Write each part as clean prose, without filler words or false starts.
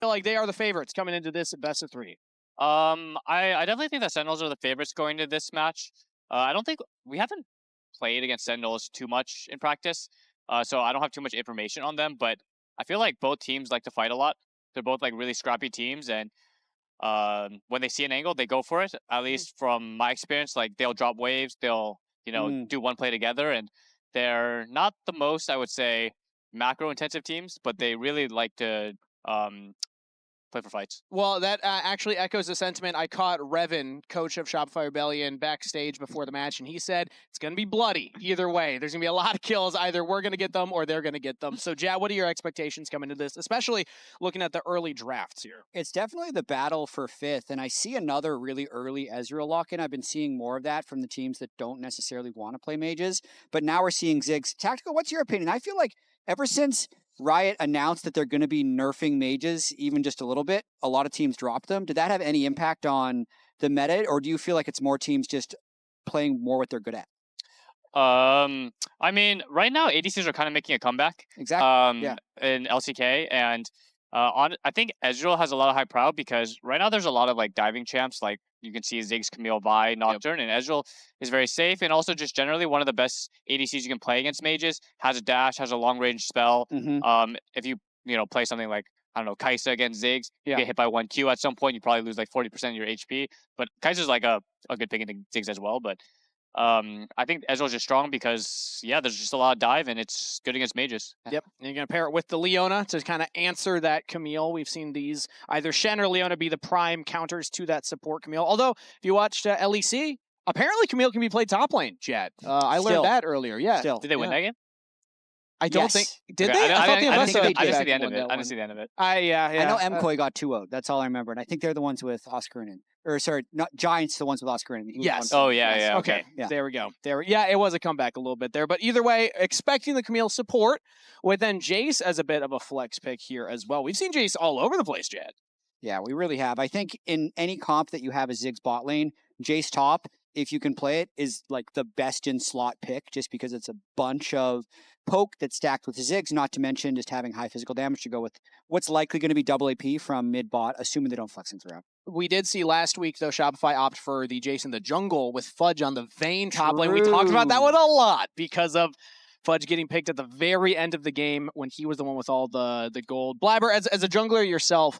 feel like they are the favorites coming into this best of 3. I definitely think that Sentinels are the favorites going into this match. I don't think we haven't played against Sentinels too much in practice, so I don't have too much information on them. But I feel like both teams like to fight a lot. They're both like really scrappy teams, and when they see an angle, they go for it. At least from my experience, like they'll drop waves, they'll do one play together, and they're not the most, I would say, macro intensive teams, but they really like to play for fights. Well, that actually echoes the sentiment. I caught Revan, coach of Shopify Rebellion, backstage before the match, and he said it's going to be bloody either way. There's going to be a lot of kills. Either we're going to get them or they're going to get them. So, Jatt, what are your expectations coming into this, especially looking at the early drafts here? It's definitely the battle for 5th, and I see another really early Ezreal lock-in. I've been seeing more of that from the teams that don't necessarily want to play mages, but now we're seeing Ziggs. Tactical, what's your opinion? I feel like ever since Riot announced that they're going to be nerfing mages even just a little bit, a lot of teams dropped them. Did that have any impact on the meta, or do you feel like it's more teams just playing more what they're good at? I mean, right now ADCs are kind of making a comeback. Exactly. In LCK, and I think Ezreal has a lot of high prow because right now there's a lot of like diving champs, like you can see Ziggs, Camille, Bvoy, Nocturne, and Ezreal is very safe and also just generally one of the best ADCs you can play against mages. Has a dash, has a long range spell. If you play something like I don't know Kai'Sa against Ziggs, you get hit by 1Q at some point, you probably lose like 40% of your HP. But Kai'Sa's like a good pick into Ziggs as well, but. I think Ezreal's just strong because, there's just a lot of dive, and it's good against mages. Yep, and you're going to pair it with the Leona to kind of answer that Camille. We've seen these, either Shen or Leona, be the prime counters to that support Camille. Although, if you watched LEC, apparently Camille can be played top lane, Jatt. I learned that earlier, Still. Did they win that game? I don't think... Did Okay, they? I thought didn't see the end of it. that I one. didn't see the end of it. I know MKOI got 2-0. That's all I remember. And I think they're the ones with Oscarinen. Or, sorry, not Giants, the ones with Oscarinen. Yes. Oh, yeah. Okay. There we go. It was a comeback a little bit there. But either way, expecting the Camille support with then Jayce as a bit of a flex pick here as well. We've seen Jayce all over the place, Jatt. Yeah, we really have. I think in any comp that you have a Ziggs bot lane, Jayce top, if you can play it, is like the best in slot pick just because it's a bunch of poke that's stacked with Ziggs, not to mention just having high physical damage to go with what's likely going to be double AP from mid-bot, assuming they don't flex into route. We did see last week, though, Shopify opt for the Jayce in the jungle with Fudge on the Vayne top lane. We talked about that one a lot because of Fudge getting picked at the very end of the game when he was the one with all the gold. Blaber, as a jungler yourself,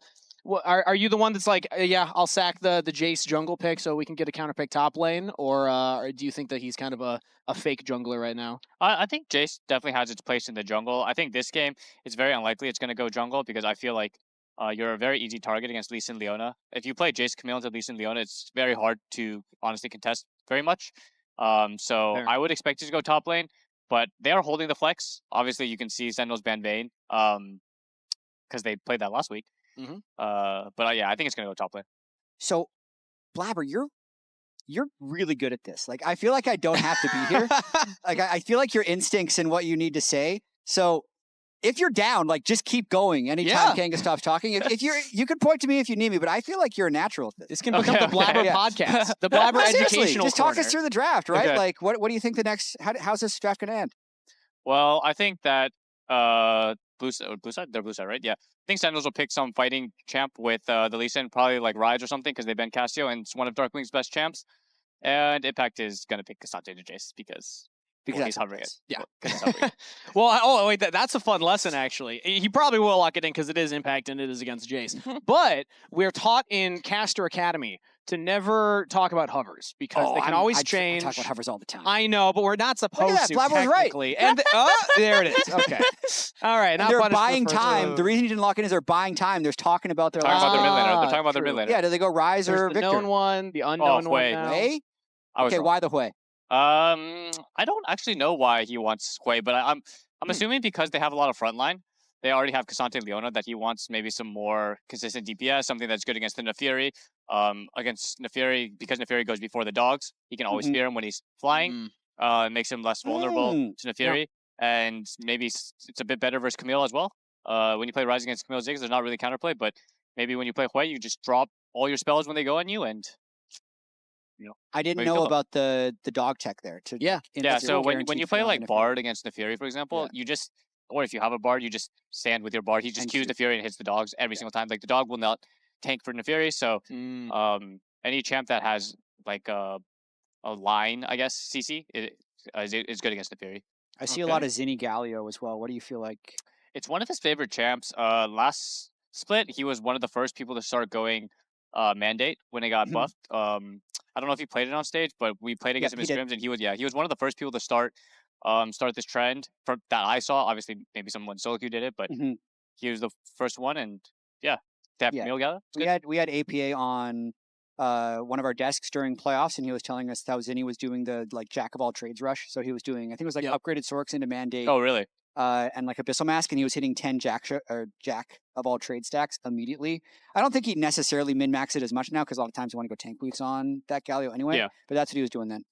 are you the one that's like, I'll sack the Jayce jungle pick so we can get a counter pick top lane? Or do you think that he's kind of a fake jungler right now? I think Jayce definitely has its place in the jungle. I think this game, it's very unlikely it's going to go jungle because I feel like you're a very easy target against Lee Sin Leona. If you play Jayce Camille into Lee Sin Leona, it's very hard to honestly contest very much. So I would expect it to go top lane, but they are holding the flex. Obviously, you can see Sentinels ban Vayne because they played that last week. But I think it's gonna go top lane. So, Blaber, you're really good at this. Like, I feel like I don't have to be here. Like, I feel like your instincts and what you need to say. So, if you're down, like, just keep going. Anytime Kangas stops talking, if you can point to me if you need me. But I feel like you're a natural at this. This can become the Blabber podcast, the Blabber educational. Just talk corner. us through the draft, right? Okay. Like, what do you think the next? How's this draft gonna end? Well, I think that blue side, they're blue side, right? Yeah. I think Sentinels will pick some fighting champ with the Lee Sin, probably like Riot or something, because they banned Cassio, and it's one of DARKWINGS' best champs. And Impact is going to pick Cassante to Jayce because he's hovering it. Yeah. Well, wait, that's a fun lesson, actually. He probably will lock it in because it is Impact and it is against Jayce. But we're taught in Caster Academy to never talk about hovers because they can always change. I talk about hovers all the time. I know, but we're not supposed to. Blabber's technically. Right. And there it is. Okay. All right. And they're buying time. The reason you didn't lock in is they're buying time. They're talking about their They're talking about their mid laner. Yeah, do they go Rise or the Victor? Known one, the unknown one. Hwei? Okay, why the Hwei? I don't actually know why he wants Hwei, but I'm assuming because they have a lot of frontline. They already have Cassante and Leona that he wants maybe some more consistent DPS, something that's good against the Naafiri. Against Naafiri, because Naafiri goes before the dogs, he can always fear him when he's flying. It makes him less vulnerable to Naafiri. Yeah. And maybe it's a bit better versus Camille as well. When you play Rise against Camille Ziggs, there's not really counterplay, but maybe when you play Hwei, you just drop all your spells when they go on you and... I didn't know about the dog tech there. So when you play like Bard against Naafiri, for example, you just or if you have a Bard, you just stand with your Bard. He just Qs Naafiri and hits the dogs every single time. Like the dog will not tank for Naafiri, so any champ that has like a line, I guess, CC is good against Naafiri. I see a lot of Zinie Galio as well. What do you feel like? It's one of his favorite champs. Last split, he was one of the first people to start going Mandate when it got buffed. I don't know if he played it on stage, but we played against him in scrims, and he was one of the first people to start this trend that I saw. Obviously, maybe someone solo queue did it, but he was the first one, and they have Camille Galio. We had APA on one of our desks during playoffs, and he was telling us how Zinie was doing the like jack of all trades rush. So he was doing, I think it was like upgraded Sorks into Mandate. Oh, really? And like Abyssal Mask, and he was hitting 10 jack of all trade stacks immediately. I don't think he'd necessarily min-max it as much now, because a lot of times you want to go tank boots on that Galio anyway. Yeah. But that's what he was doing then.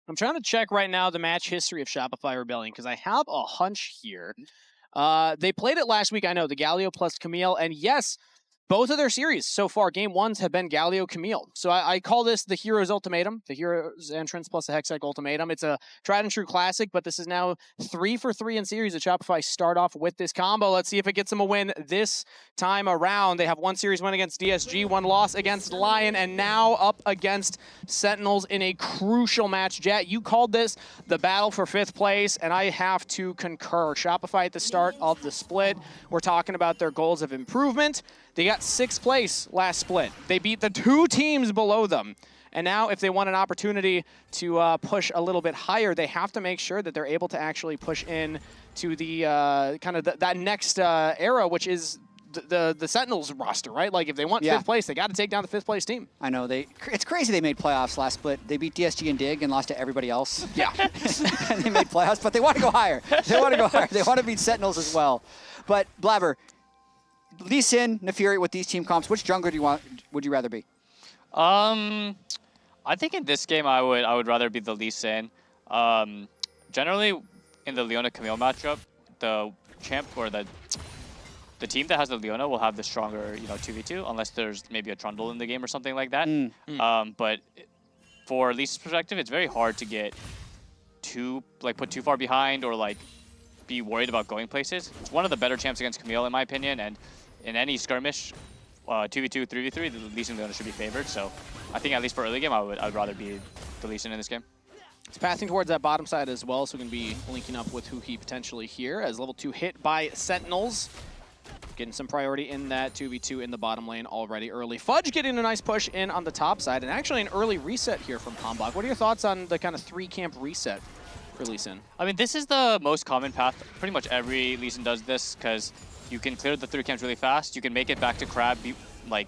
I'm trying to check right now the match history of Shopify Rebellion, because I have a hunch here. They played it last week, I know, the Galio plus Camille, and yes, both of their series so far, game ones, have been Galio Camille. So I call this the Hero's Ultimatum, the Hero's Entrance plus the Hextech Ultimatum. It's a tried and true classic, but this is now 3 for 3 in series that Shopify start off with this combo. Let's see if it gets them a win this time around. They have one series win against DSG, one loss against Lion, and now up against Sentinels in a crucial match. Jatt, you called this the battle for 5th place, and I have to concur. Shopify at the start of the split, we're talking about their goals of improvement. They got 6th place last split. They beat the 2 teams below them. And now if they want an opportunity to push a little bit higher, they have to make sure that they're able to actually push in to the that next era, which is the Sentinels roster, right? Like if they want 5th place, they got to take down the 5th place team. I know. It's crazy they made playoffs last split. They beat DSG and Dig and lost to everybody else. Yeah. And they made playoffs, but they want to go higher. They want to go higher. They want to beat Sentinels as well. But Blaber, Lee Sin, Naafiri with these team comps, which jungler would you rather be? I think in this game I would rather be the Lee Sin. Generally in the Leona Camille matchup, the champ or the team that has the Leona will have the stronger 2v2, unless there's maybe a Trundle in the game or something like that. But for Lee's perspective, it's very hard to get put too far behind or be worried about going places. It's one of the better champs against Camille in my opinion, and in any skirmish, 2v2, 3v3, the Lee Sin Leona should be favored. So I think at least for early game, I would rather be the Lee Sin in this game. It's passing towards that bottom side as well, so we can be linking up with huhi potentially here as level 2 hit by Sentinels. Getting some priority in that 2v2 in the bottom lane already early. Fudge getting a nice push in on the top side, and actually an early reset here from HamBak. What are your thoughts on the kind of 3-camp reset for Lee Sin? I mean, this is the most common path. Pretty much every Lee Sin does this, because you can clear the 3 camps really fast. You can make it back to Crab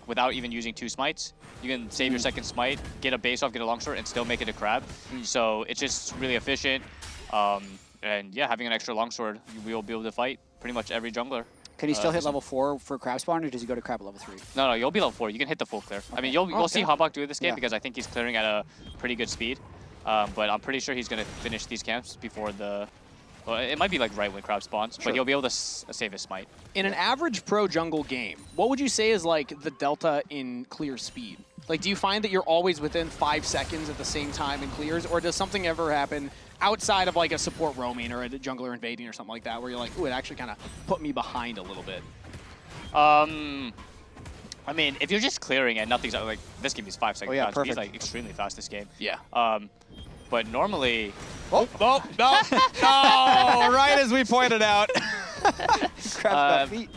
without even using 2 smites. You can save your second smite, get a base off, get a longsword, and still make it a Crab. So it's just really efficient. And yeah, having an extra longsword, we will be able to fight pretty much every jungler. Can he still hit level 4 for Crab spawn, or does he go to Crab at level 3? No, you'll be level 4. You can hit the full clear. I mean, you'll see HamBak do it this game because I think he's clearing at a pretty good speed. But I'm pretty sure he's going to finish these camps before the... Well, it might be right when Crab spawns, but he'll be able to save his smite. In an average pro jungle game, what would you say is the delta in clear speed? Do you find that you're always within 5 seconds at the same time in clears, or does something ever happen outside of a support roaming or a jungler invading or something like that, where you're ooh, it actually kind of put me behind a little bit? I mean, if you're just clearing and nothing's this game is 5 seconds. Perfect. He's extremely fast this game. Yeah. But normally... No! Right as we pointed out. Crab's got feet.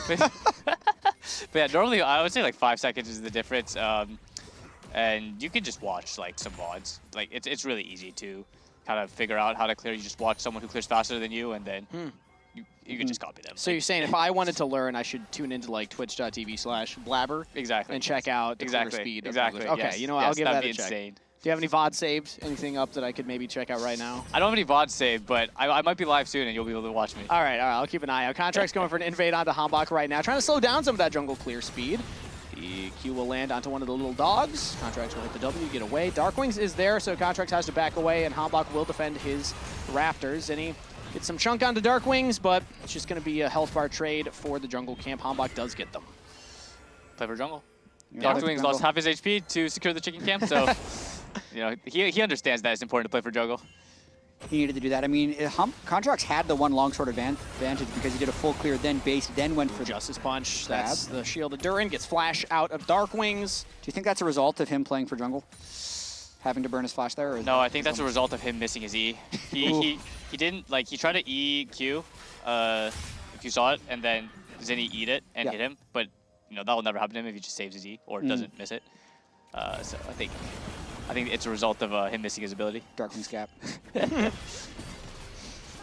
But yeah, normally I would say 5 seconds is the difference. And you can just watch some VODs. It's really easy to kind of figure out how to clear. You just watch someone who clears faster than you, and then you can just copy them. So you're saying if I wanted to learn, I should tune into twitch.tv/Blaber and check out the clear speed. Exactly. Okay, yes. I'll give that a check. Insane. Do you have any VOD saved? Anything up that I could maybe check out right now? I don't have any VODs saved, but I might be live soon and you'll be able to watch me. All right, I'll keep an eye out. Contractz going for an invade onto HamBak right now, trying to slow down some of that jungle clear speed. The Q will land onto one of the little dogs. Contractz will hit the W, get away. DARKWINGS is there, so Contractz has to back away, and HamBak will defend his rafters. Zinie gets some chunk onto DARKWINGS, but it's just going to be a health bar trade for the jungle camp. HamBak does get them. Play for jungle. DARKWINGS lost half his HP to secure the chicken camp, so... he understands that it's important to play for jungle. he needed to do that. I mean, Contractz had the one longsword advantage because he did a full clear, then base, then went for Justice Punch. That's the shield of Durin. Gets flash out of DARKWINGS. Do you think that's a result of him playing for jungle? Having to burn his flash there? Or no, I think that's a result of him missing his E. He didn't, like, he tried to EQ, if you saw it, and then Zinie eat it and hit him, but, you know, that will never happen to him if he just saves his E or doesn't miss it. So I think it's a result of him missing his ability. DARKWINGS gap.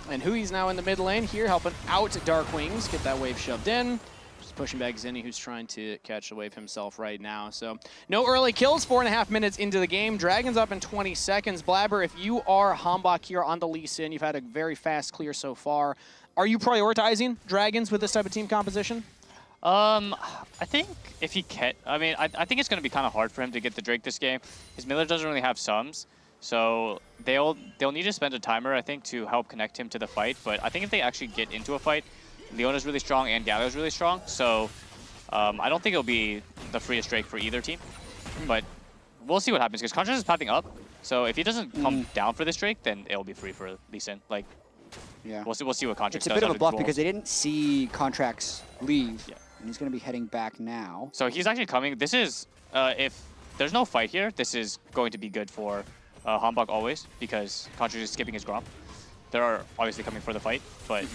And Hui's now in the mid lane here, helping out DARKWINGS. Get that wave shoved in. Just pushing back Zinie, who's trying to catch the wave himself right now. So no early kills, 4.5 minutes into the game. Dragon's up in 20 seconds. Blaber, if you are HamBak here on the Lee Sin, you've had a very fast clear so far. Are you prioritizing Dragons with this type of team composition? I think if he can, I mean, I think it's going to be kind of hard for him to get the Drake this game. His Miller doesn't really have sums, so they'll need to spend a timer, I think, to help connect him to the fight. But I think if they actually get into a fight, Leona's really strong and Galio's really strong, so I don't think it'll be the freest Drake for either team. But we'll see what happens, because Contractz is popping up, so if he doesn't come down for this Drake, then it'll be free for Lee Sin. Like, yeah, we'll see what Contractz does. It's a bit of a bluff because they didn't see Contractz leave. Yeah. And he's going to be heading back now. So he's actually coming. This is, if there's no fight here, this is going to be good for HamBak always, because Contractz is skipping his Gromp. They're obviously coming for the fight, but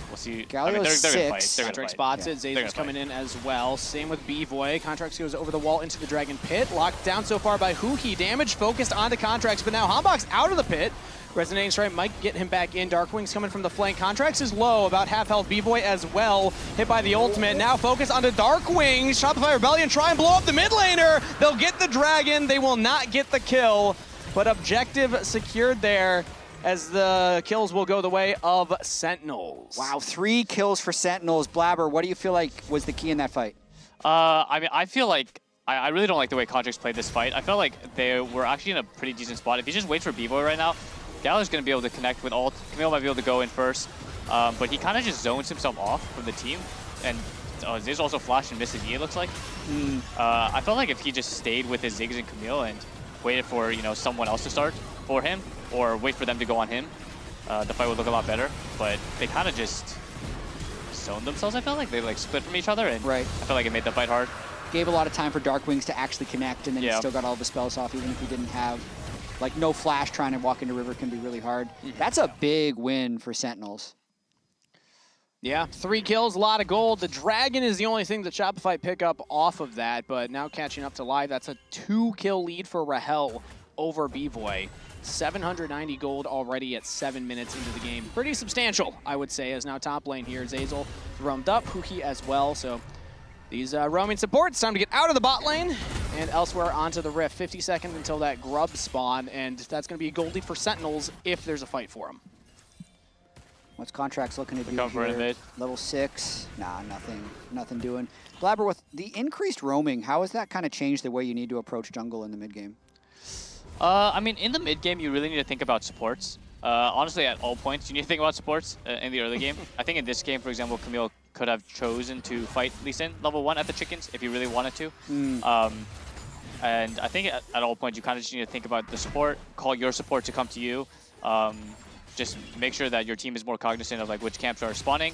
we'll see. Galio I mean, they're going to fight. Contractz spots it. Zeyzal's coming in as well. Same with Bvoy. Contractz goes over the wall into the Dragon Pit. Locked down so far by huhi. Damage focused onto Contractz, but now HamBak's out of the pit. Resonating Strike might get him back in. DARKWINGS coming from the flank. Contractz is low, about half health. Bvoy as well, hit by the ultimate. Now focus onto DARKWINGS. Shopify Rebellion try and blow up the mid laner. They'll get the dragon. They will not get the kill, but objective secured there as the kills will go the way of Sentinels. Wow, 3 kills for Sentinels. Blaber, what do you feel like was the key in that fight? I mean, I feel like I really don't like the way Contractz played this fight. I felt like they were actually in a pretty decent spot. If he just waits for Bvoy right now, Galio's going to be able to connect with ult. Camille might be able to go in first, but he kind of just zones himself off from the team. And Ziggs also flashed and missed his E, it looks like. I felt like if he just stayed with his Ziggs and Camille and waited for, you know, someone else to start for him, or wait for them to go on him, the fight would look a lot better. But they kind of just zoned themselves, I felt like. They like split from each other, and I felt like it made the fight hard. Gave a lot of time for DARKWINGS to actually connect, and then he still got all the spells off, even if he didn't have, like, no flash. Trying to walk into river can be really hard. That's a big win for Sentinels. Yeah, 3 kills, a lot of gold. The dragon is the only thing that Shopify pick up off of that, but now catching up to live, that's a 2-kill lead for Rahel over Bvoy. 790 gold already at 7 minutes into the game. Pretty substantial, I would say, as now top lane here. Zeyzal roamed up, huhi as well, so these roaming supports, time to get out of the bot lane and elsewhere onto the Rift. 50 seconds until that grub spawn, and that's going to be a gold lead for Sentinels if there's a fight for them. What's Contractz looking to do here? Level 6. Nah, nothing doing. Blaber, with the increased roaming, how has that kind of changed the way you need to approach jungle in the mid game? I mean, in the mid game, you really need to think about supports. Honestly, at all points, you need to think about supports in the early game. I think in this game, for example, Camille could have chosen to fight Lee Sin level 1 at the chickens if he really wanted to. And I think at all points, you kind of just need to think about the support, call your support to come to you. Just make sure that your team is more cognizant of like which camps are spawning,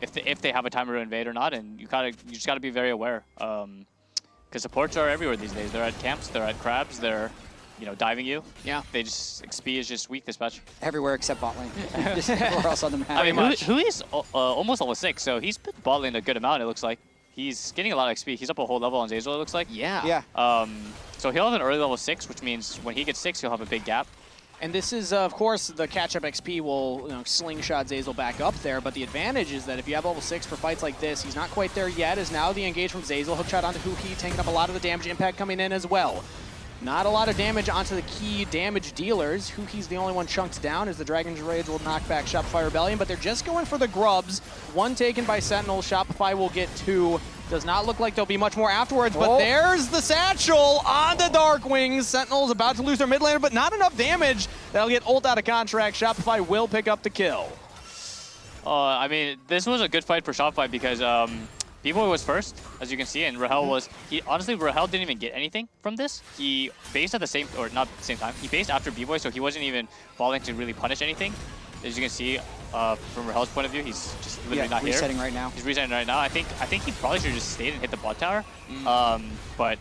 if they have a timer to invade or not, and you just gotta be very aware. Because supports are everywhere these days. They're at camps, they're at crabs, they're diving you. Yeah. They just XP is just weak this patch. Everywhere except bot lane. Or else on the map. I mean, Hui's almost level 6, so he's been bot lane a good amount. It looks like he's getting a lot of XP. He's up a whole level on Zeyzal. It looks like. Yeah. So he'll have an early level 6, which means when he gets 6, he'll have a big gap. And this is, of course, the catch-up XP will slingshot Zeyzal back up there, but the advantage is that if you have level 6 for fights like this, he's not quite there yet, as now the engage from Zeyzal, hookshot onto huhi, taking up a lot of the damage impact coming in as well. Not a lot of damage onto the key damage dealers. huhi's the only one chunked down as the Dragon's Rage will knock back Shopify Rebellion, but they're just going for the grubs. 1 taken by Sentinel, Shopify will get 2. Does not look like there'll be much more afterwards, but there's the satchel on the DARKWINGS. Sentinels about to lose their mid laner, but not enough damage. That'll get ult out of Contractz. Shopify will pick up the kill. I mean, this was a good fight for Shopify because Bvoy was first, as you can see, and Rahel was. Honestly, Rahel didn't even get anything from this. He based at the same, or not the same time. He based after Bvoy, so he wasn't even falling to really punish anything. As you can see, from Rahel's point of view, he's just literally not here. Resetting right now. He's resetting right now. I think he probably should have just stayed and hit the bot tower. But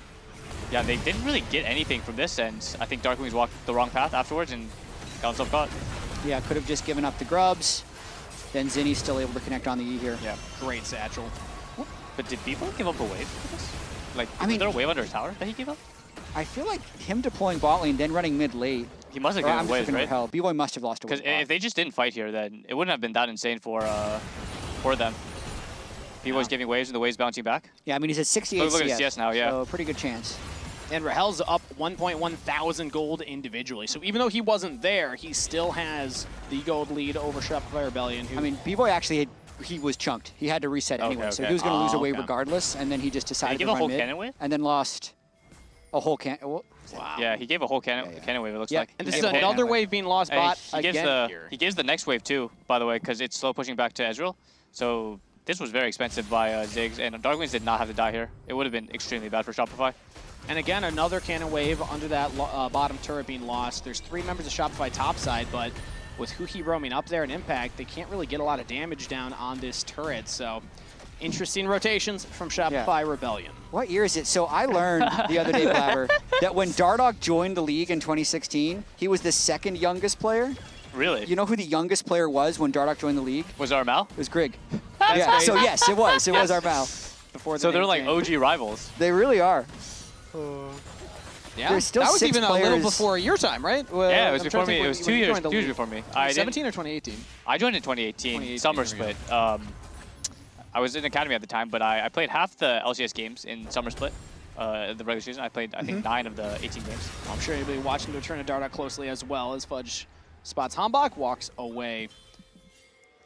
yeah, they didn't really get anything from this, and I think DARKWINGS walked the wrong path afterwards and got himself caught. Yeah, could have just given up the grubs. Then Zinie's still able to connect on the E here. Yeah, Great satchel. but did Bvoy give up a wave for this? Like, I mean, was there a wave under his tower that he gave up? I feel like him deploying bot lane, then running mid late. He must have given waves, right? Bvoy must have lost a wave. Because if they just didn't fight here, then it wouldn't have been that insane for them. Bvoy's giving waves and the waves bouncing back. Yeah, I mean, he's at 68 Look at his CS now, yeah. So pretty good chance. And Rahel's up 1.1 thousand gold individually. So even though he wasn't there, he still has the gold lead over Shopify Rebellion. Who... I mean, Bvoy actually he was chunked. He had to reset anyway, so he was going to lose a wave regardless, and then he just decided to run mid. Did he give a whole cannon wave? And then lost a whole cannon. Wow. Yeah, he gave a whole cannon wave, it looks like. And this is another wave being lost bot again here. He gives the next wave too, by the way, because it's slow pushing back to Ezreal. So this was very expensive by Ziggs, and DARKWINGS did not have to die here. It would have been extremely bad for Shopify. And again, another cannon wave under that bottom turret being lost. There's 3 members of Shopify topside, but with huhi roaming up there and Impact, they can't really get a lot of damage down on this turret. So interesting rotations from Shopify Rebellion. What year is it? So I learned the other day, Blaber, that when Dardoch joined the league in 2016, he was the second youngest player. Really? You know who the youngest player was when Dardoch joined the league? Was Armal? It was Grig. Yeah, so yes, it was. It was Armal. So they're like OG rivals. They really are. Yeah, There's still that was 6 even players. a little before your time, right? Yeah, it was before me. It was 2 years before me. 17 or 2018? I joined in 2018 summer split. I was in academy at the time, but I played half the LCS games in summer split. The regular season, I played I think 9 of the 18 games. I'm sure you'll be watching the return of Dardoch closely as well as Fudge spots HamBak, walks away.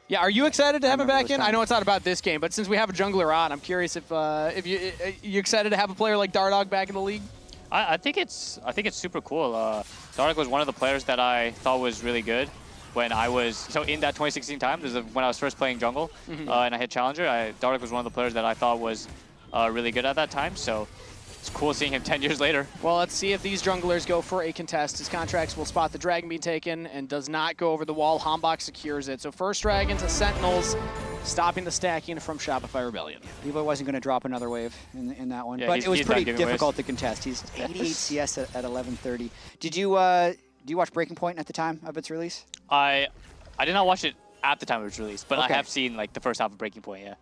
Yeah, are you excited to have him back in? I know it's not about this game, but since we have a jungler on, I'm curious if you excited to have a player like Dardoch back in the league. I think it's super cool. Dardoch was one of the players that I thought was really good when I was in that 2016 time. This is when I was first playing jungle and I hit challenger. Dardoch was one of the players that I thought was really good at that time. So it's cool seeing him 10 years later. Well, let's see if these junglers go for a contest. His Contractz will spot the dragon being taken and does not go over the wall. HamBak secures it. So first dragon to Sentinels, stopping the stacking from Shopify Rebellion. Bvoy wasn't going to drop another wave in that one, Yeah, but it was pretty difficult waves. to contest. He's 88 CS at 11:30. Did you do you watch Breaking Point at the time of its release? I did not watch it at the time it was released, but Okay. I have seen like the first half of Breaking Point. Yeah,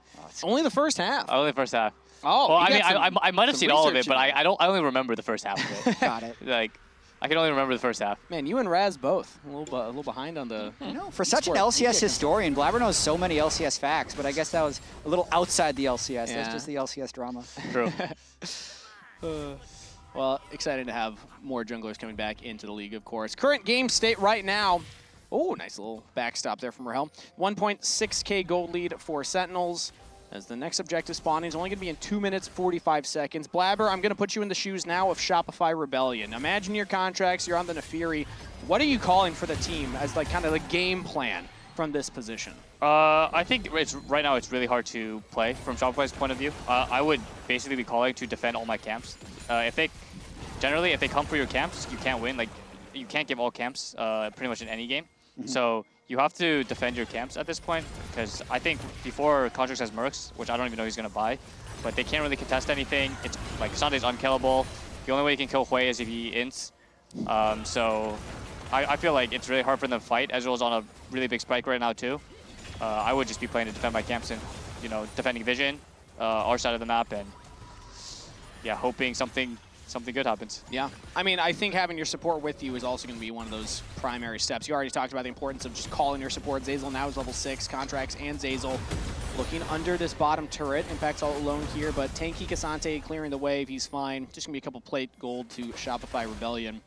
Only the first half. only the first half. Oh, well, I mean, I might have seen all of it, research but I only remember the first half of it. Got it. Like, I can only remember the first half. Man, you and Raz both a little behind on the. You know, for such an LCS historian, Blaber knows so many LCS facts, but I guess that was a little outside the LCS. Yeah. That's just the LCS drama. True. Well, excited to have more junglers coming back into the league, of course. Current game state right now. Oh, nice little backstop there from Rahel. 1.6k gold lead for Sentinels. As the next objective spawning is only going to be in 2 minutes, 45 seconds. Blaber, I'm going to put you in the shoes now of Shopify Rebellion. Imagine your Contractz, you're on the Naafiri. What are you calling for the team as like kind of the game plan from this position? I think right now it's really hard to play from Shopify's point of view. I would basically be calling to defend all my camps. If they come for your camps, you can't win. Like, you can't give all camps pretty much in any game. So you have to defend your camps at this point, because I think before Contractz has Mercs, which I don't even know he's going to buy, but they can't really contest anything. It's like Sunday's unkillable. The only way you can kill Hwei is if he ints. So I feel like it's really hard for them to fight. Ezreal's on a really big spike right now too. I would just be playing to defend my camps and, you know, defending vision, our side of the map, and yeah, hoping something good happens. Yeah, I mean, I think having your support with you is also going to be one of those primary steps. You already talked about the importance of just calling your support. Zeyzal now is level 6, Contractz and Zeyzal looking under this bottom turret. Impact's all alone here, but Tanky Kasante clearing the wave, he's fine. Just going to be a couple plate gold to Shopify Rebellion.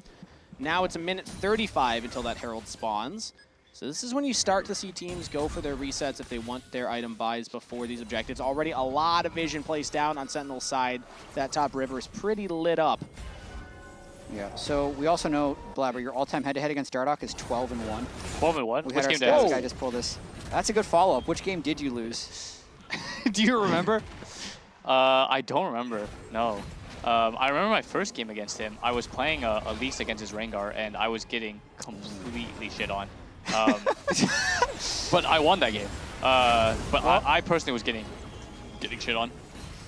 Now it's 1:35 until that Herald spawns. So this is when you start to see teams go for their resets if they want their item buys before these objectives. Already a lot of vision placed down on Sentinel's side. That top river is pretty lit up. Yeah, so we also know, Blaber, your all-time head-to-head against Dardoch is 12-1. 12-1? We Which had game our did stats guy just pull this. That's a good follow-up. Which game did you lose? Do you remember? I don't remember. No. I remember my first game against him. I was playing a Least against his Rengar, and I was getting completely shit on. But I won that game. But I personally was getting shit on.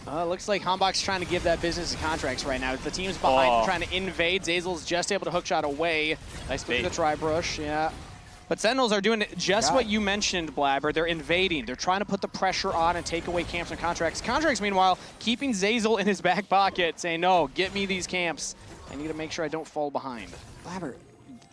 Looks like HamBak's trying to give that business to Contractz right now. The team's behind him trying to invade. Zeyzal's just able to hookshot away. Nice bait. The tri-brush, yeah. But Sentinels are doing just what you mentioned, Blaber. They're invading. They're trying to put the pressure on and take away camps and Contractz. Contractz, meanwhile, keeping Zeyzal in his back pocket, saying, no, get me these camps. I need to make sure I don't fall behind. Blaber,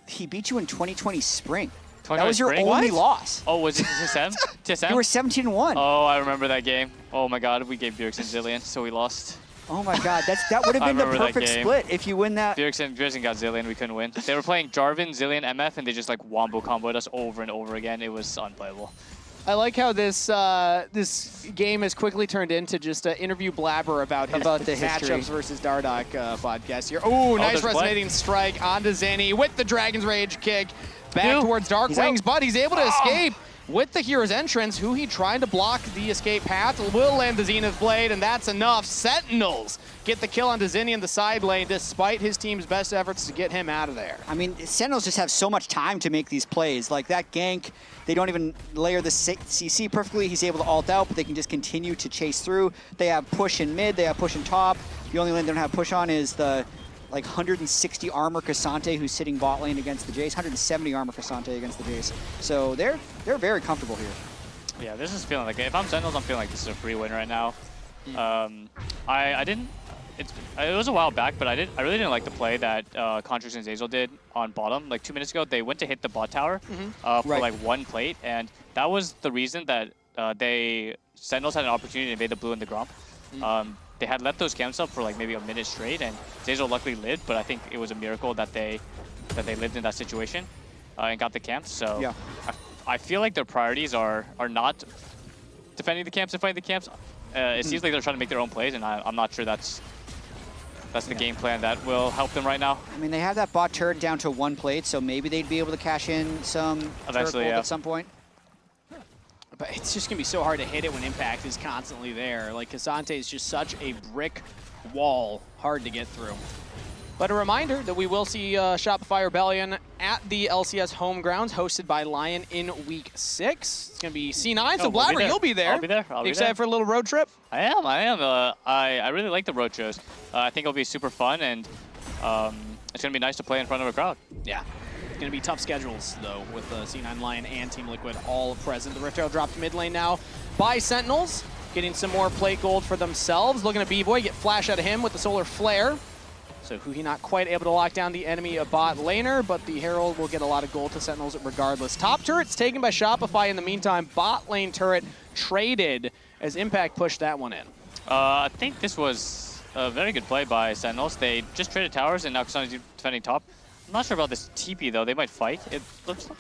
he beat you in 2020 Spring. 2020 that was your spring? only loss. Oh, was it TSM? TSM? You were 17-1. Oh, I remember that game. Oh my god, we gave Bjergsen Zillion, so we lost. Oh my god, that would have been the perfect split if you win that. Bjergsen got Zillion, we couldn't win. They were playing Jarvan, Zillion, MF, and they just like wombo comboed us over and over again. It was unplayable. I like how this this game has quickly turned into just an interview Blaber about the matchups versus Dardoch podcast here. Oh, nice resonating strike onto Zinie with the Dragon's Rage kick. Back towards DARKWINGS, but he's able to escape with the hero's entrance. Huhi trying to block the escape path, will land the Zenith Blade, and that's enough. Sentinels get the kill onto Zinie in the side lane, despite his team's best efforts to get him out of there. I mean, Sentinels just have so much time to make these plays. Like that gank, they don't even layer the CC perfectly. He's able to ult out, but they can just continue to chase through. They have push in mid, they have push in top. The only lane they don't have push on is the like 160 armor Cassante, who's sitting bot lane against the Jayce, 170 armor Cassante against the Jayce. So they're very comfortable here. Yeah, this is feeling like, if I'm Sentinels, I'm feeling like this is a free win right now. I didn't, it was a while back, but I really didn't like the play that Contractz and Zeyzal did on bottom. Like 2 minutes ago, they went to hit the bot tower for like one plate, and that was the reason that Sentinels had an opportunity to invade the blue and the Gromp. They had left those camps up for like maybe a minute straight, and Zeyzal luckily lived, but I think it was a miracle that they lived in that situation and got the camps. So yeah. I feel like their priorities are not defending the camps and fighting the camps. It seems like they're trying to make their own plays, and I'm not sure that's the game plan that will help them right now. I mean, they have that bot turret down to 1 plate, so maybe they'd be able to cash in some turret gold at some point. But it's just going to be so hard to hit it when impact is constantly there. Like, Cassante is just such a brick wall, hard to get through. But a reminder that we will see Shopify Rebellion at the LCS home grounds, hosted by Lion in Week 6. It's going to be C9, so Blaber, you'll be there. I'll be there. You excited for a little road trip? I am. I really like the road shows. I think it'll be super fun, and it's going to be nice to play in front of a crowd. Yeah. It's going to be tough schedules, though, with C9 Lion and Team Liquid all present. The Rift Herald dropped mid lane now by Sentinels, getting some more plate gold for themselves. Looking at Bvoy, get flash out of him with the Solar Flare. So Huhi not quite able to lock down the enemy bot laner, but the Herald will get a lot of gold to Sentinels regardless. Top turret's taken by Shopify in the meantime. Bot lane turret traded as Impact pushed that one in. I think this was a very good play by Sentinels. They just traded towers, and now Kassante's defending top. I'm not sure about this TP, though. They might fight. It looks like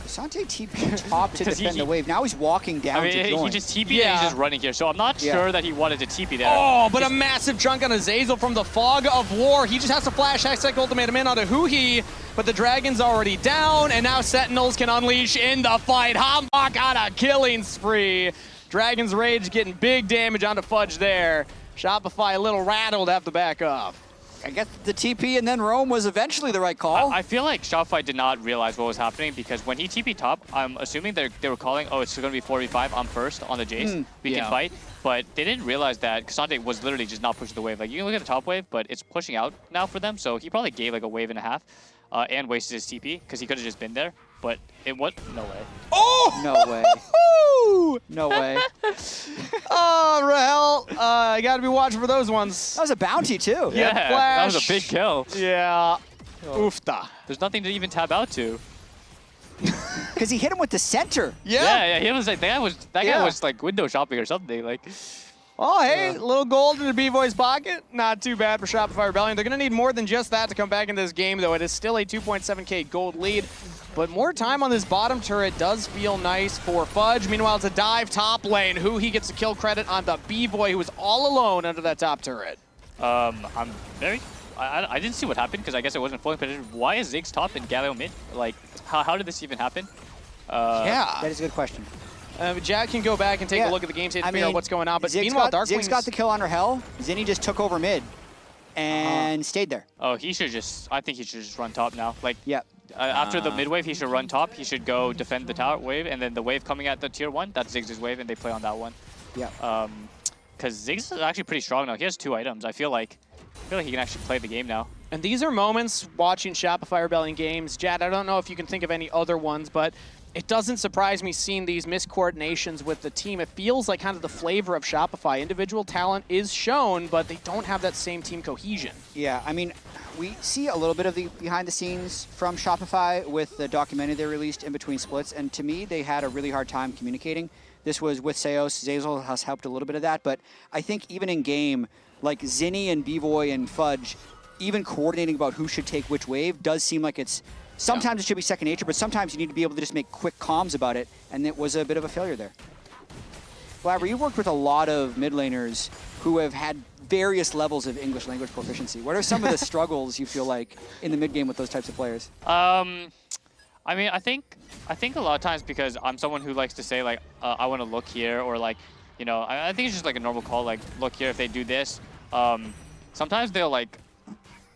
Cassante TP top to defend the wave. Now he's walking down to join. He just TP'd and he's just running here, so I'm not sure that he wanted to TP there. Oh, but a massive chunk on a Zeyzal from the fog of war. He just has to flash Hextech Ultimatum in onto Huhi, but the Dragon's already down, and now Sentinels can unleash in the fight. HamBak on a killing spree. Dragon's Rage getting big damage onto Fudge there. Shopify a little rattled, have to back up. I guess the TP and then roam was eventually the right call. I feel like Shopify did not realize what was happening, because when he TP top, I'm assuming they were calling, oh, it's going to be 4v5, I'm first on the Jayce, we can fight. But they didn't realize that Cassante was literally just not pushing the wave. Like, you can look at the top wave, but it's pushing out now for them, so he probably gave like a wave and a half and wasted his TP, because he could have just been there. But it was no way. Oh! No way. No way. Oh, Rahel, I got to be watching for those ones. That was a bounty, too. Yeah, that was a big kill. Yeah. Oofta. There's nothing to even tab out to. Because he hit him with the center. Yeah, he was like, that guy was like window shopping or something. Like, oh, hey, a little gold in the Bvoy's pocket. Not too bad for Shopify Rebellion. They're going to need more than just that to come back in this game, though. It is still a 2.7k gold lead. But more time on this bottom turret does feel nice for Fudge. Meanwhile, it's a dive top lane. He gets the kill credit on the Bvoy, who was all alone under that top turret. I didn't see what happened, because I guess it wasn't fully positioned. Why is Ziggs top and Galio mid? Like, how did this even happen? Yeah. That is a good question. Jatt can go back and take a look at the game state to figure out what's going on. But meanwhile, Ziggs got the kill on Rahel. Zinie just took over mid and stayed there. Oh, he should just. I think he should just run top now. Like, yeah. After the mid wave, he should run top. He should go defend the tower wave, and then the wave coming at the tier 1, that's Ziggs' wave, and they play on that one. Yeah. Because Ziggs is actually pretty strong now. He has 2 items. I feel like he can actually play the game now. And these are moments watching Shopify Rebellion games. Jatt, I don't know if you can think of any other ones, but it doesn't surprise me seeing these miscoordinations with the team. It feels like kind of the flavor of Shopify. Individual talent is shown, but they don't have that same team cohesion. Yeah, I mean, we see a little bit of the behind the scenes from Shopify with the documentary they released in between splits, and to me, they had a really hard time communicating. This was with Seos. Zeyzal has helped a little bit of that, but I think even in game, like Zinie and Bvoy and Fudge, even coordinating about who should take which wave does seem like it's sometimes it should be second nature, but sometimes you need to be able to just make quick comms about it, and it was a bit of a failure there. Blaber, you've worked with a lot of mid laners who have had various levels of English language proficiency. What are some of the struggles you feel like in the mid game with those types of players? I mean, I think a lot of times, because I'm someone who likes to say like, I want to look here, or like, you know, I think it's just like a normal call, like, look here if they do this. Sometimes they'll like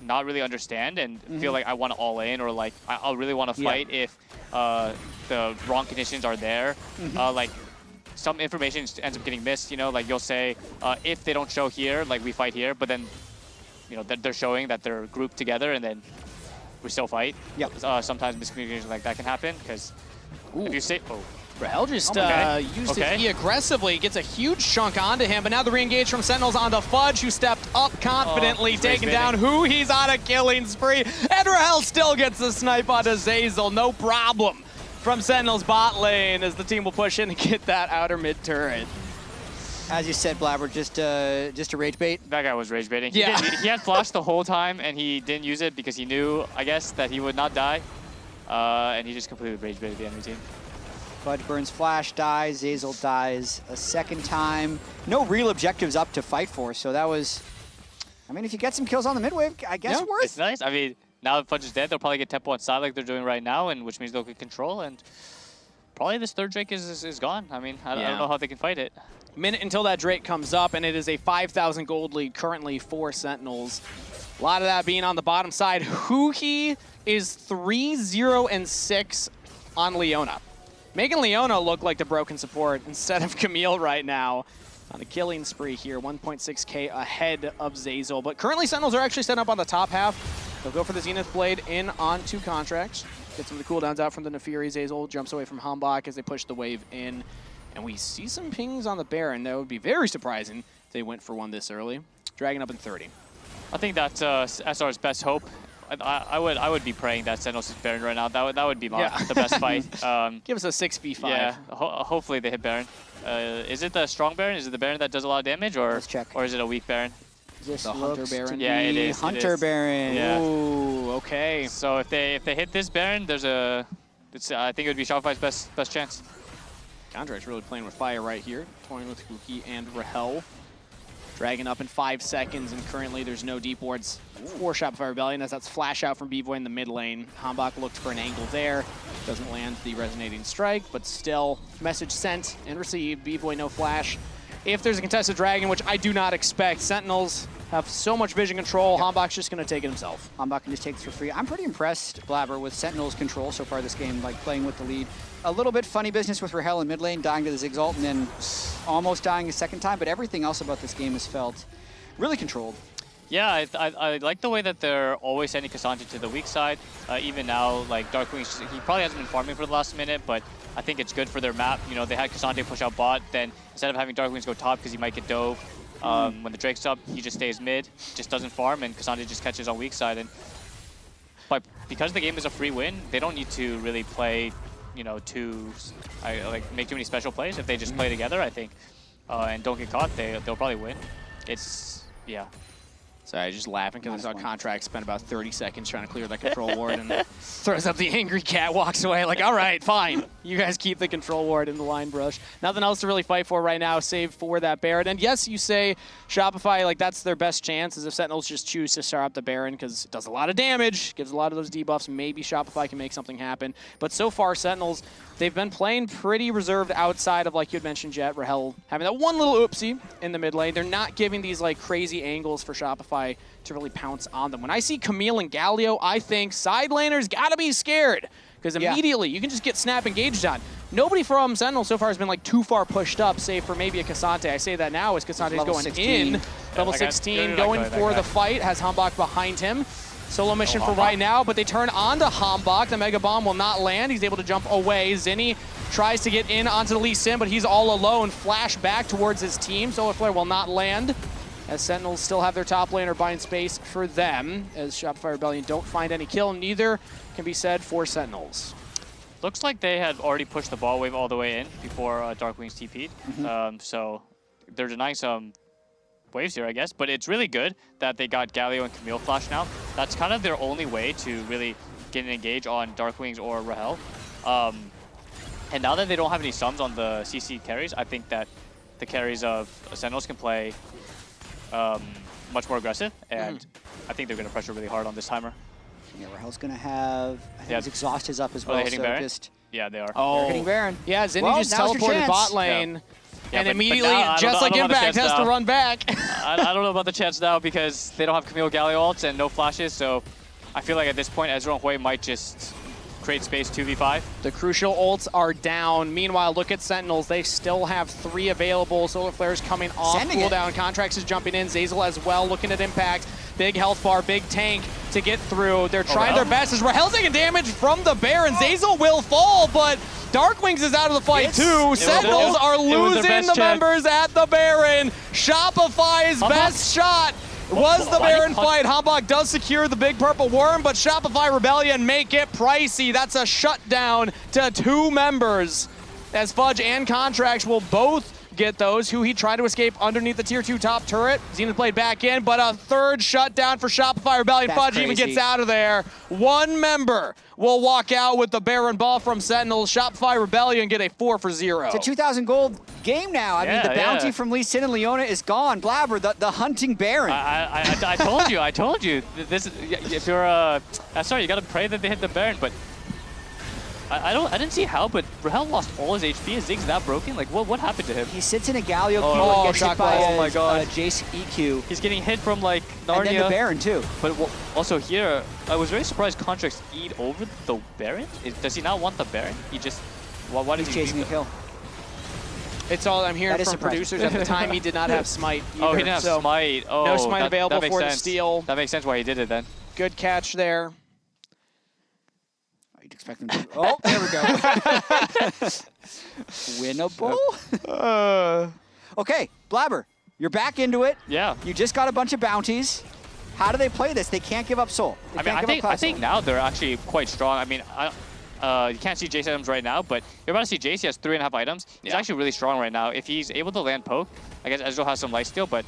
not really understand and feel like I want to all in, or like I'll really want to fight if the wrong conditions are there. Like some information ends up getting missed, you know, like you'll say if they don't show here, like we fight here, but then you know they're showing that they're grouped together and then we still fight. Sometimes miscommunication like that can happen, because if you say, Rahel just used his E aggressively, gets a huge chunk onto him, but now the re-engage from Sentinels onto Fudge, who stepped up confidently, taking down Huhi's on a killing spree, and Rahel still gets the snipe onto Zeyzal, no problem from Sentinels bot lane as the team will push in and get that outer mid turret. As you said, Blaber, just a rage bait. That guy was rage baiting. Yeah. He had flash the whole time, and he didn't use it because he knew, I guess, that he would not die, and he just completely rage baited the enemy team. Fudge burns flash, dies, Zeyzal dies a second time. No real objectives up to fight for, so that was, I mean, if you get some kills on the mid wave, I guess worth. It's nice. I mean, now that Fudge is dead, they'll probably get tempo on side like they're doing right now, and which means they'll get control, and probably this third Drake is gone. I mean, I don't know how they can fight it. Minute until that Drake comes up, and it is a 5,000 gold lead currently for Sentinels. A lot of that being on the bottom side. Huhi is 3-0-6 on Leona. Making Leona look like the broken support instead of Camille right now on the killing spree here. 1.6k ahead of Zeyzal. But currently Sentinels are actually set up on the top half. They'll go for the Zenith Blade in onto Contractz. Get some of the cooldowns out from the Naafiri. Zeyzal jumps away from HamBak as they push the wave in. And we see some pings on the Baron. That would be very surprising if they went for one this early. Dragging up in 30. I think that's SR's best hope. I would be praying that Sentinels is Baron right now. That would be the best fight. Give us a 6v5. Yeah, hopefully they hit Baron. Is it the strong Baron? Is it the Baron that does a lot of damage, or let's check. Or is it a weak Baron? This the Hunter Baron. Yeah, it is. Hunter Baron. Yeah. Ooh, okay. So if they hit this Baron, there's a, I think it would be Shopify's best chance. Contractz really playing with fire right here, toying with Huhi and Rahel. Dragging up in 5 seconds, and currently there's no deep wards for Shopify Rebellion, as that's flash out from Bvoy in the mid lane. HamBak looked for an angle there. Doesn't land the resonating strike, but still, message sent and received. Bvoy no flash. If there's a contested dragon, which I do not expect, Sentinels have so much vision control, HamBak's just going to take it himself. HamBak can just take this for free. I'm pretty impressed, Blaber, with Sentinels' control so far this game, like playing with the lead. A little bit funny business with Rahel in mid lane, dying to the Ziggs ult, and then almost dying a second time, but everything else about this game has felt really controlled. Yeah, I like the way that they're always sending Cassandra to the weak side. Even now, like DARKWINGS, he probably hasn't been farming for the last minute, but I think it's good for their map. You know, they had Cassandra push out bot, then instead of having DARKWINGS go top because he might get dove, when the Drake's up, he just stays mid, just doesn't farm, and Cassandra just catches on weak side. But because the game is a free win, they don't need to really play, you know, make too many special plays. If they just play together, I think, and don't get caught, they'll probably win. Sorry, I was just laughing because I saw Contractz spend about 30 seconds trying to clear that control ward and throws up the angry cat, walks away like, all right, fine. You guys keep the control ward in the line brush. Nothing else to really fight for right now, save for that Baron. And yes, you say Shopify, like that's their best chance is if Sentinels just choose to start up the Baron because it does a lot of damage, gives a lot of those debuffs. Maybe Shopify can make something happen. But so far, Sentinels, they've been playing pretty reserved outside of, like you had mentioned, Jatt, Rahel having that one little oopsie in the mid lane. They're not giving these like crazy angles for Shopify to really pounce on them. When I see Camille and Galio, I think side laners gotta be scared because immediately you can just get snap engaged on. Nobody from Sentinel so far has been like too far pushed up, save for maybe a K'Sante. I say that now as K'Sante's going 16. In, level 16, going for the fight, has HamBak behind him. Solo mission for right now, but they turn on to HamBak. The Mega Bomb will not land. He's able to jump away. Zinie tries to get in onto the Lee Sin, but he's all alone. Flash back towards his team. Solar Flare will not land, as Sentinels still have their top laner buying space for them, as Shopify Rebellion don't find any kill. Neither can be said for Sentinels. Looks like they had already pushed the ball wave all the way in before DARKWINGS TP'd. So they're denying some waves here, I guess. But it's really good that they got Galio and Camille flash now. That's kind of their only way to really get an engage on DARKWINGS or Rahel. And now that they don't have any sums on the CC carries, I think that the carries of Sentinels can play much more aggressive, and I think they're going to pressure really hard on this timer. Yeah, Rahel's going to have, I think his exhaust is up as well, hitting so Baron? just... Yeah, they are. They're hitting Baron. Yeah, Zinie just teleported bot lane, and immediately, just like Impact, has to run back. I don't know about the chance now because they don't have Camille Galio ults and no flashes, so I feel like at this point, Ezreal and Hwei might just create space 2v5. The crucial ults are down. Meanwhile, look at Sentinels. They still have 3 available. Solar Flare's coming off cooldown. Contractz is jumping in. Zeyzal as well, looking at Impact. Big health bar, big tank to get through. They're trying their best as Rahel's taking damage from the Baron. Zeyzal will fall, but DARKWINGS is out of the fight too. Sentinels are losing the members at the Baron. Shopify's best shot was the Baron fight. HamBak does secure the big purple worm, but Shopify Rebellion make it pricey. That's a shutdown to 2 members, as Fudge and Contractz will both get those. Huhi tried to escape underneath the tier 2 top turret. Zenith played back in, but a third shutdown for Shopify Rebellion. Fudge even gets out of there. 1 member will walk out with the Baron ball from Sentinels. Shopify Rebellion get a 4 for 0. It's a 2,000 gold game now. I mean, the bounty from Lee Sin and Leona is gone. Blaber, the hunting Baron. I told you. This, if you're sorry, you gotta pray that they hit the Baron, but I didn't see how, but Rahel lost all his HP. Is Ziggs that broken? Like, what happened to him? He sits in a Galio queue and gets hit by Jayce EQ. He's getting hit from, like, Narnia. And then the Baron, too. But also here, I was very surprised Contractz E'd over the Baron. Does he not want the Baron? He just... Why does he chasing a kill? It's all I'm hearing from producers. At the time, he did not have smite either. Oh, he didn't have smite. Oh, no smite available for the steal. That makes sense why he did it then. Good catch there. You'd expect him to... Oh, there we go. Winnable? Okay, Blaber, you're back into it. Yeah. You just got a bunch of bounties. How do they play this? They can't give up soul. I think now they're actually quite strong. I mean, you can't see Jayce items right now, but you're about to see Jayce. He has 3.5 items. He's actually really strong right now. If he's able to land poke, I guess Ezreal has some lifesteal, but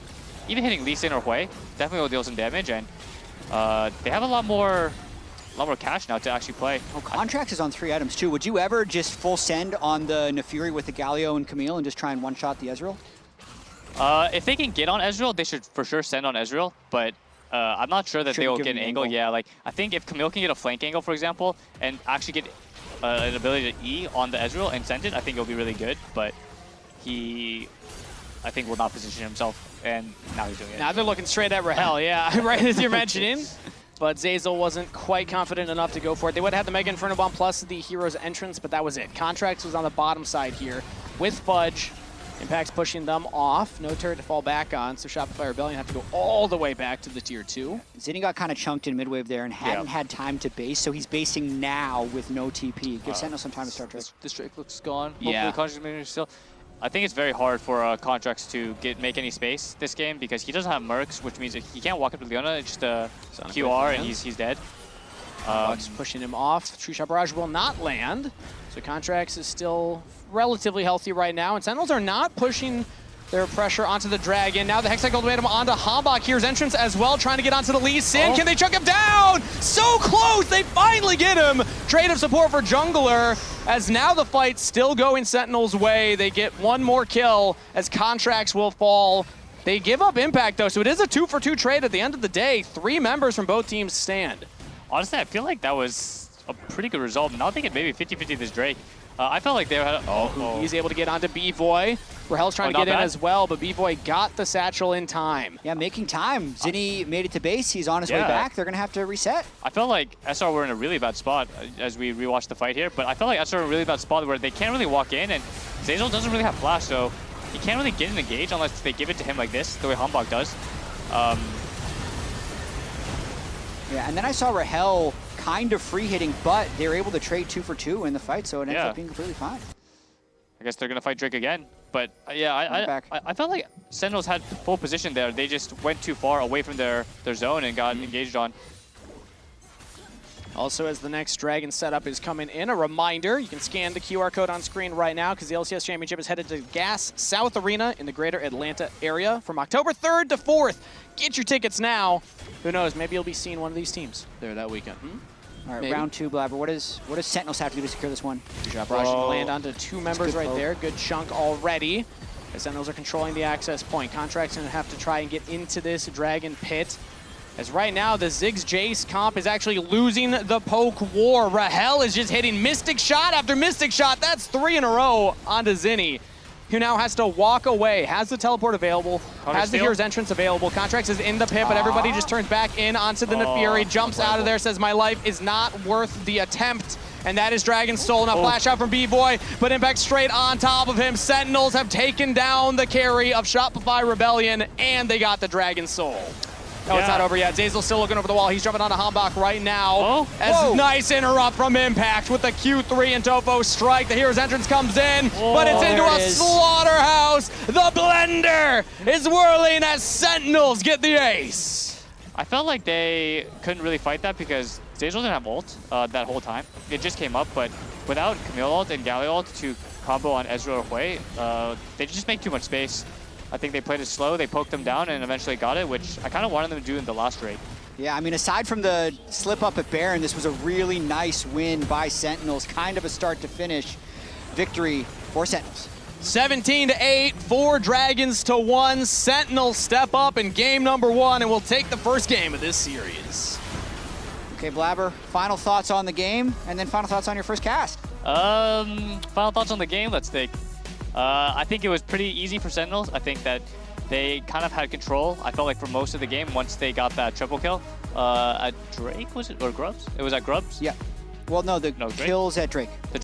even hitting Lee Sin or Hwei definitely will deal some damage, and they have a lot more cash now to actually play. Oh, Contractz is on 3 items too. Would you ever just full send on the Naafiri with the Galio and Camille and just try and one-shot the Ezreal? If they can get on Ezreal, they should for sure send on Ezreal, but I'm not sure that they will get an angle. Yeah, like I think if Camille can get a flank angle, for example, and actually get an ability to E on the Ezreal and send it, I think it'll be really good, but he, I think, will not position himself, and now he's doing it. Now they're looking straight at Rahel, yeah, right as you're mentioning. But Zeyzal wasn't quite confident enough to go for it. They would have had the Mega Inferno Bomb plus the Hero's Entrance, but that was it. Contractz was on the bottom side here with Fudge. Impact's pushing them off. No turret to fall back on, so Shopify Rebellion have to go all the way back to the tier 2. Zinie got kind of chunked in mid-wave there and hadn't had time to base, so he's basing now with no TP. Give Sentinel some time to start Drake. This Drake looks gone. Yeah. Hopefully Contractz still. I think it's very hard for Contractz to make any space this game because he doesn't have mercs, which means he can't walk up to Leona. It's just a QR and he's dead. Buck's pushing him off. True Shot Barrage will not land, so Contractz is still relatively healthy right now, and Sentinels are not pushing their pressure onto the Dragon. Now the Hextech Ultimatum onto HamBak. Here's entrance as well, trying to get onto the Lee Sin. Can they chuck him down? So close! They finally get him! Trade of support for Jungler, as now the fight's still going Sentinels' way. They get one more kill as Contractz will fall. They give up impact though, so it is a 2-for-2 trade at the end of the day. 3 members from both teams stand. Honestly, I feel like that was a pretty good result. Now thinking maybe 50-50 this Drake. I felt like they had... He's able to get onto Bvoy. Rahel's trying to get in as well, but Bvoy got the satchel in time. Yeah, making time. Zinie made it to base. He's on his way back. They're going to have to reset. I felt like SR were in a really bad spot as we rewatched the fight here, but I felt like SR were in a really bad spot where they can't really walk in, and Zeyzal doesn't really have flash, so he can't really get in the engage unless they give it to him like this, the way HamBak does. Yeah, and then I saw Rahel kind of free hitting, but they were able to trade 2-for-2 in the fight, so it ended up being completely fine. I guess they're going to fight Drake again. But yeah, I felt like Sentinels had full position there. They just went too far away from their zone and got engaged on. Also, as the next Dragon setup is coming in, a reminder, you can scan the QR code on screen right now because the LCS Championship is headed to Gas South Arena in the greater Atlanta area from October 3rd to 4th. Get your tickets now. Who knows, maybe you'll be seeing one of these teams there that weekend. All right, round 2, Blaber. What does Sentinels have to do to secure this one? Good job, Raj. Land onto 2 members right there. Good chunk already. The Sentinels are controlling the access point. Contract's going to have to try and get into this Dragon pit. As right now, the Ziggs Jayce comp is actually losing the poke war. Rahel is just hitting Mystic Shot after Mystic Shot. That's 3 in a row onto Zinie, who now has to walk away. Has the teleport available, has the Hero's Entrance available. Contractz is in the pit, but everybody just turns back in onto the Naafiri, jumps out of there, says, my life is not worth the attempt. And that is Dragon's Soul. Now flash out from Bvoy, but impact straight on top of him. Sentinels have taken down the carry of Shopify Rebellion, and they got the Dragon's Soul. No, it's not over yet. Zeyzal's still looking over the wall. He's jumping onto HamBak right now. Nice interrupt from Impact with the Q3 and Tofo strike. The Hero's Entrance comes in, but it's into a slaughterhouse. The blender is whirling as Sentinels get the ace. I felt like they couldn't really fight that because Zeyzal didn't have ult that whole time. It just came up, but without Camille ult and Galio ult to combo on Ezreal or Hwei, they just make too much space. I think they played it slow, they poked them down, and eventually got it, which I kind of wanted them to do in the last raid. Yeah, I mean, aside from the slip up at Baron, this was a really nice win by Sentinels. Kind of a start to finish victory for Sentinels. 17-8, 4 Dragons to 1. Sentinels step up in game number 1 and will take the first game of this series. Okay, Blaber, final thoughts on the game, and then final thoughts on your first cast. Final thoughts on the game, let's think. I think it was pretty easy for Sentinels. I think that they kind of had control. I felt like for most of the game, once they got that triple kill at Drake, was it? Or Grubs? It was at Grubs? Yeah. Well, no, kills at Drake.